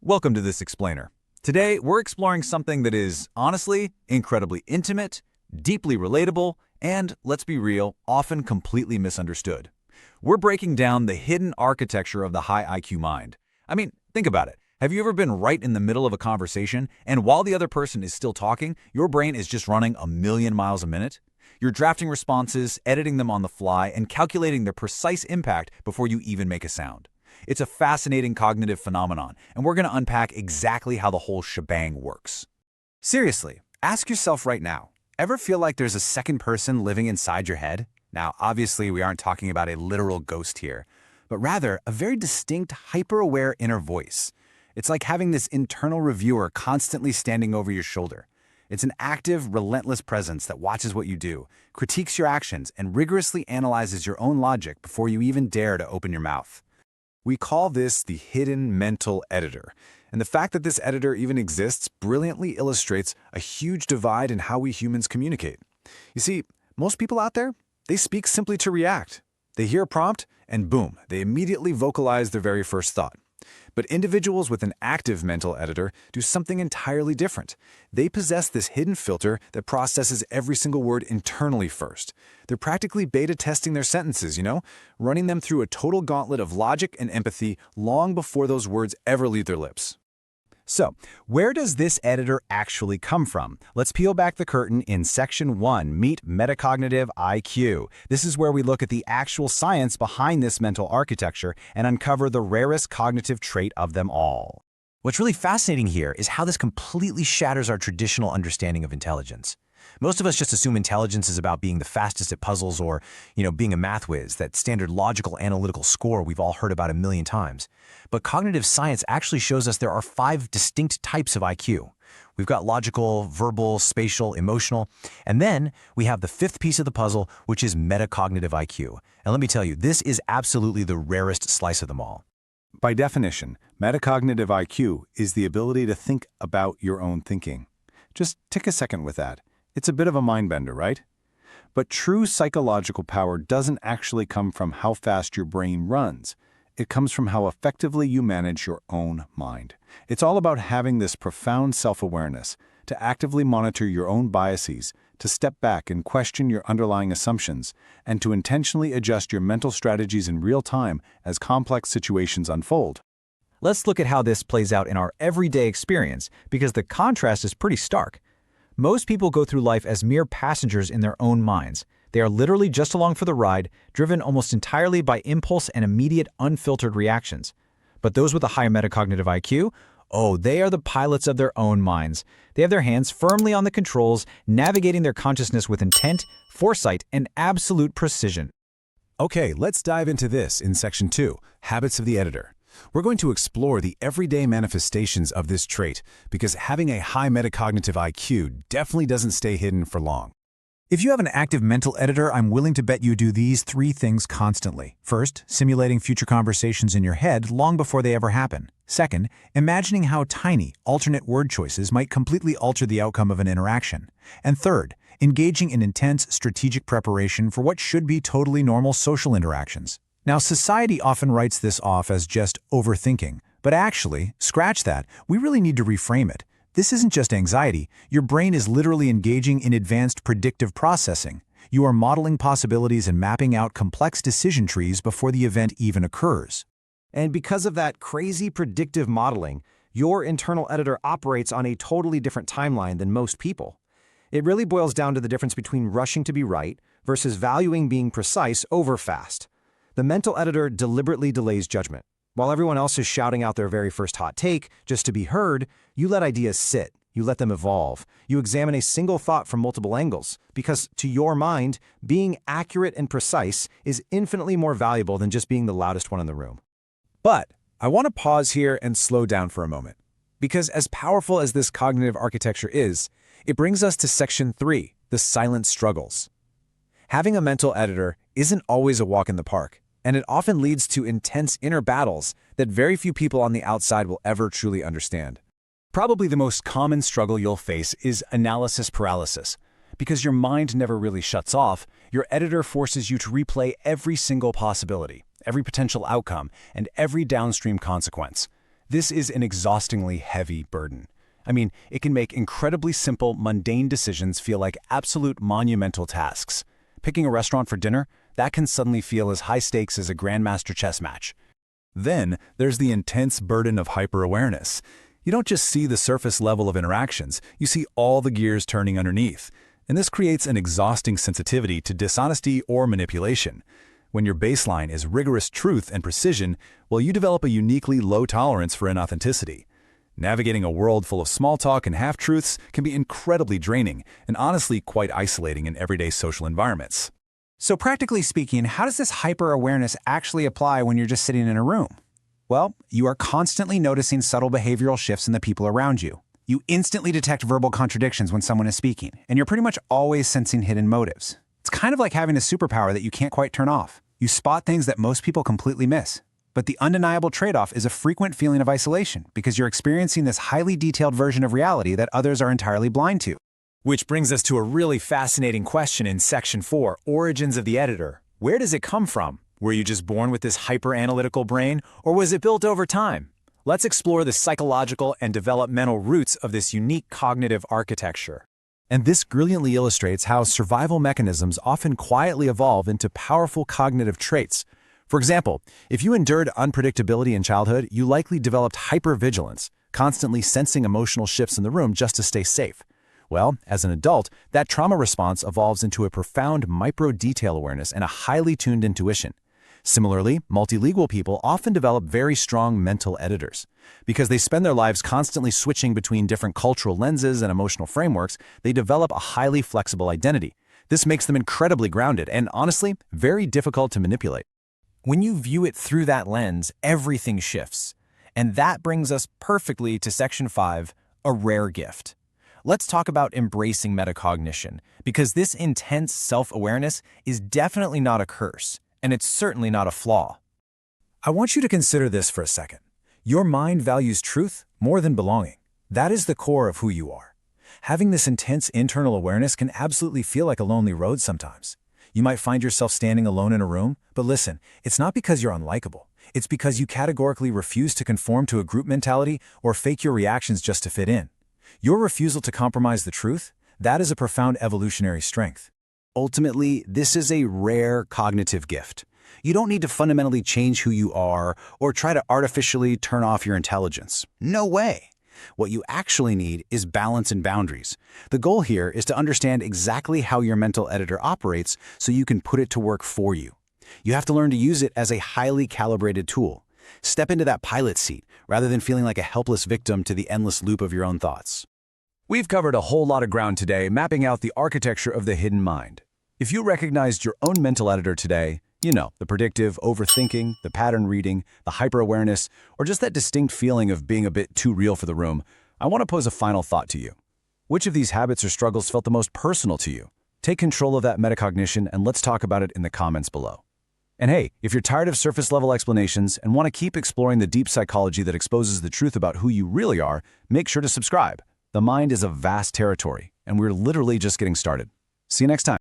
Welcome to this explainer. Today, we're exploring something that is, honestly, incredibly intimate, deeply relatable, and, let's be real, often completely misunderstood. We're breaking down the hidden architecture of the high IQ mind. I mean, think about it. Have you ever been right in the middle of a conversation, and while the other person is still talking, your brain is just running a million miles a minute? You're drafting responses, editing them on the fly, and calculating their precise impact before you even make a sound. It's a fascinating cognitive phenomenon, and we're going to unpack exactly how the whole shebang works. Seriously, ask yourself right now, ever feel like there's a second person living inside your head? Now, obviously, we aren't talking about a literal ghost here, but rather a very distinct, hyper-aware inner voice. It's like having this internal reviewer constantly standing over your shoulder. It's an active, relentless presence that watches what you do, critiques your actions, and rigorously analyzes your own logic before you even dare to open your mouth. We call this the hidden mental editor, and the fact that this editor even exists brilliantly illustrates a huge divide in how we humans communicate. You see, most people out there, they speak simply to react. They hear a prompt, and boom, they immediately vocalize their very first thought. But individuals with an active mental editor do something entirely different. They possess this hidden filter that processes every single word internally first. They're practically beta testing their sentences, running them through a total gauntlet of logic and empathy long before those words ever leave their lips. So, where does this editor actually come from? Let's peel back the curtain in Section 1, Meet Metacognitive IQ. This is where we look at the actual science behind this mental architecture and uncover the rarest cognitive trait of them all. What's really fascinating here is how this completely shatters our traditional understanding of intelligence. Most of us just assume intelligence is about being the fastest at puzzles or, being a math whiz, that standard logical analytical score we've all heard about a million times. But cognitive science actually shows us there are 5 distinct types of IQ. We've got logical, verbal, spatial, emotional, and then we have the 5th piece of the puzzle, which is metacognitive IQ. And let me tell you, this is absolutely the rarest slice of them all. By definition, metacognitive IQ is the ability to think about your own thinking. Just take a second with that. It's a bit of a mind-bender, right? But true psychological power doesn't actually come from how fast your brain runs. It comes from how effectively you manage your own mind. It's all about having this profound self-awareness, to actively monitor your own biases, to step back and question your underlying assumptions, and to intentionally adjust your mental strategies in real time as complex situations unfold. Let's look at how this plays out in our everyday experience, because the contrast is pretty stark. Most people go through life as mere passengers in their own minds. They are literally just along for the ride, driven almost entirely by impulse and immediate, unfiltered reactions. But those with a high metacognitive IQ, they are the pilots of their own minds. They have their hands firmly on the controls, navigating their consciousness with intent, foresight, and absolute precision. Okay, let's dive into this in Section 2, Habits of the Editor. We're going to explore the everyday manifestations of this trait because having a high metacognitive IQ definitely doesn't stay hidden for long. If you have an active mental editor, I'm willing to bet you do these 3 things constantly. First, simulating future conversations in your head long before they ever happen. Second, imagining how tiny, alternate word choices might completely alter the outcome of an interaction. And third, engaging in intense strategic preparation for what should be totally normal social interactions. Now, society often writes this off as just overthinking, but actually, scratch that, we really need to reframe it. This isn't just anxiety. Your brain is literally engaging in advanced predictive processing. You are modeling possibilities and mapping out complex decision trees before the event even occurs. And because of that crazy predictive modeling, your internal editor operates on a totally different timeline than most people. It really boils down to the difference between rushing to be right versus valuing being precise over fast. The mental editor deliberately delays judgment. While everyone else is shouting out their very first hot take just to be heard, you let ideas sit. You let them evolve. You examine a single thought from multiple angles, because to your mind, being accurate and precise is infinitely more valuable than just being the loudest one in the room. But I want to pause here and slow down for a moment, because as powerful as this cognitive architecture is, it brings us to Section 3, the silent struggles. Having a mental editor isn't always a walk in the park, and it often leads to intense inner battles that very few people on the outside will ever truly understand. Probably the most common struggle you'll face is analysis paralysis. Because your mind never really shuts off, your editor forces you to replay every single possibility, every potential outcome, and every downstream consequence. This is an exhaustingly heavy burden. I mean, it can make incredibly simple, mundane decisions feel like absolute monumental tasks. Picking a restaurant for dinner, that can suddenly feel as high stakes as a grandmaster chess match. Then, there's the intense burden of hyper-awareness. You don't just see the surface level of interactions, you see all the gears turning underneath. And this creates an exhausting sensitivity to dishonesty or manipulation. When your baseline is rigorous truth and precision, well, you develop a uniquely low tolerance for inauthenticity. Navigating a world full of small talk and half-truths can be incredibly draining and honestly quite isolating in everyday social environments. So practically speaking, how does this hyper-awareness actually apply when you're just sitting in a room? Well, you are constantly noticing subtle behavioral shifts in the people around you. You instantly detect verbal contradictions when someone is speaking, and you're pretty much always sensing hidden motives. It's kind of like having a superpower that you can't quite turn off. You spot things that most people completely miss. But the undeniable trade-off is a frequent feeling of isolation because you're experiencing this highly detailed version of reality that others are entirely blind to. Which brings us to a really fascinating question in Section 4, Origins of the Editor. Where does it come from? Were you just born with this hyper-analytical brain, or was it built over time? Let's explore the psychological and developmental roots of this unique cognitive architecture. And this brilliantly illustrates how survival mechanisms often quietly evolve into powerful cognitive traits. For example, if you endured unpredictability in childhood, you likely developed hypervigilance, constantly sensing emotional shifts in the room just to stay safe. Well, as an adult, that trauma response evolves into a profound micro-detail awareness and a highly tuned intuition. Similarly, multilingual people often develop very strong mental editors. Because they spend their lives constantly switching between different cultural lenses and emotional frameworks, they develop a highly flexible identity. This makes them incredibly grounded and, honestly, very difficult to manipulate. When you view it through that lens, everything shifts. And that brings us perfectly to Section 5, a rare gift. Let's talk about embracing metacognition, because this intense self-awareness is definitely not a curse, and it's certainly not a flaw. I want you to consider this for a second. Your mind values truth more than belonging. That is the core of who you are. Having this intense internal awareness can absolutely feel like a lonely road sometimes. You might find yourself standing alone in a room, but listen, it's not because you're unlikable. It's because you categorically refuse to conform to a group mentality or fake your reactions just to fit in. Your refusal to compromise the truth, that is a profound evolutionary strength. Ultimately, this is a rare cognitive gift. You don't need to fundamentally change who you are or try to artificially turn off your intelligence. No way. What you actually need is balance and boundaries. The goal here is to understand exactly how your mental editor operates so you can put it to work for you. You have to learn to use it as a highly calibrated tool. Step into that pilot seat rather than feeling like a helpless victim to the endless loop of your own thoughts. We've covered a whole lot of ground today, mapping out the architecture of the hidden mind. If you recognized your own mental editor today, you know, the predictive overthinking, the pattern reading, the hyper-awareness, or just that distinct feeling of being a bit too real for the room, I want to pose a final thought to you. Which of these habits or struggles felt the most personal to you? Take control of that metacognition and let's talk about it in the comments below. And hey, if you're tired of surface-level explanations and want to keep exploring the deep psychology that exposes the truth about who you really are, make sure to subscribe. The mind is a vast territory, and we're literally just getting started. See you next time.